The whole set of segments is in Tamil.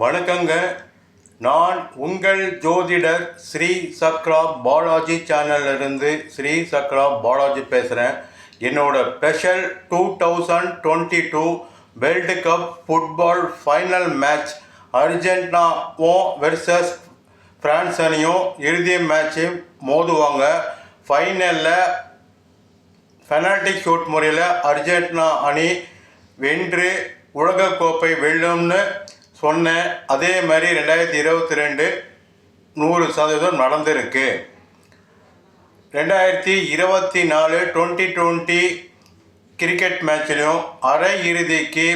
வணக்கங்க. நான் உங்கள் ஜோதிடர் ஸ்ரீ சக்ரா பாலாஜி சேனல்லிருந்து ஸ்ரீ சக்ரா பாலாஜி பேசுகிறேன். என்னோட special 2022 world cup football final match அர்ஜென்டினாவும் வெர்சஸ் ஃப்ரான்ஸ் அணியும் இறுதி மேட்ச்சு மோதுவாங்க. ஃபைனலில் பெனால்டி ஷூட் முறையில் அர்ஜென்டினா அணி வென்று உலகக்கோப்பை வெல்லும்னு சொன்னேன். அதே மாதிரி 2022 100% நடந்திருக்கு. 2024 2020 கிரிக்கெட் மேட்ச்லையும் அரை இறுதிக்கு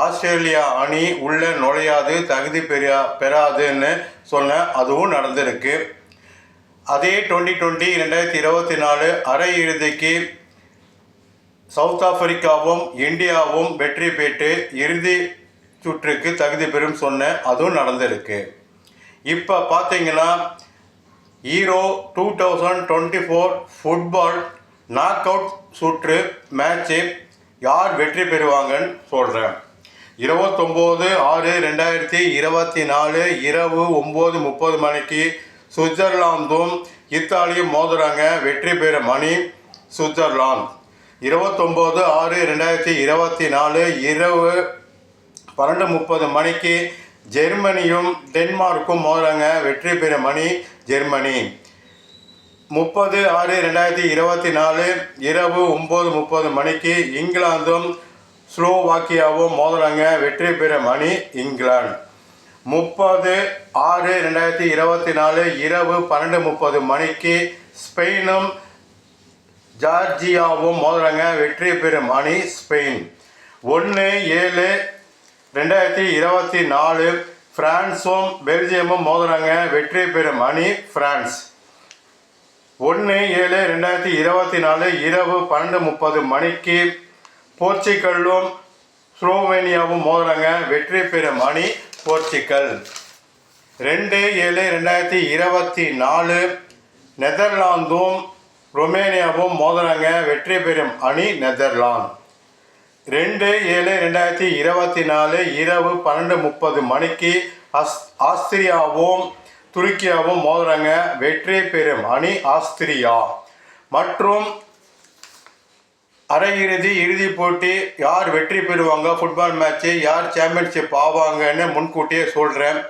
ஆஸ்திரேலியா அணி உள்ள நுழையாது, தகுதி பெறாதுன்னு சொன்னேன். அதுவும் நடந்திருக்கு. அதே 2020 2024 அரை இறுதிக்கு சவுத் ஆப்பிரிக்காவும் இந்தியாவும் வெற்றி பெற்று இறுதி சுற்றுக்கு தகுதி பெறும் சொன்னேன். அதுவும் நடந்திருக்கு. இப்போ பார்த்தீங்கன்னா ஈரோ 2024 ஃபுட்பால் நாக் அவுட் சுற்று மேட்ச்சு யார் வெற்றி பெறுவாங்கன்னு சொல்கிறேன். 29/6/2024 இரவு 9:30 மணிக்கு சுவிட்சர்லாந்தும் இத்தாலியும் மோதுறாங்க. வெற்றி பெறும் அணி சுவிட்சர்லாந்து. 29/6/2024 இரவு 12:30 மணிக்கு ஜெர்மனியும் டென்மார்க்கும் மோதுறாங்க. வெற்றி பெறும் அணி ஜெர்மனி. 30/6/2024 இரவு 9:30 மணிக்கு இங்கிலாந்தும் ஸ்லோவாக்கியாவும் மோதுறாங்க. வெற்றி பெறும் அணி இங்கிலாந்து. 30/6/2024 இரவு 12:30 மணிக்கு ஸ்பெயினும் ஜார்ஜியாவும் மோதுறாங்க. வெற்றி பெறும் அணி ஸ்பெயின். 1/7/2024 பிரான்ஸும் பெல்ஜியமும் மோதுறாங்க. வெற்றி பெறும் அணி பிரான்ஸ். 1/7/2024 இரவு 12:30 மணிக்கு போர்ச்சுகலும் ஸ்லோவேனியாவும் மோதுறாங்க. வெற்றி பெறும் அணி போர்ச்சுகல். 2/7/2024 நெதர்லாந்தும் ரொமேனியாவும் மோதுறாங்க. வெற்றி பெறும் அணி நெதர்லாந்து. 2/7/2024 இரவு 12:30 மணிக்கு ஆஸ்திரியாவும் துருக்கியாவும் மோதுறாங்க. வெற்றி பெறும் அணி ஆஸ்திரியா. மற்றும் அரையிறுதி இறுதிப் போட்டி யார் வெற்றி பெறுவாங்க, ஃபுட்பால் மேட்ச்சு யார் சாம்பியன்ஷிப் ஆவாங்கன்னு முன்கூட்டியே சொல்கிறேன்.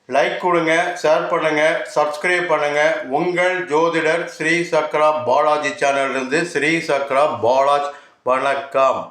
லைக் கொடுங்க, ஷேர் பண்ணுங்கள், சப்ஸ்கிரைப் பண்ணுங்கள். உங்கள் ஜோதிடர் ஸ்ரீ சக்ரா பாலாஜி சேனலிருந்து ஸ்ரீ சக்ரா பாலாஜ். வணக்கம்.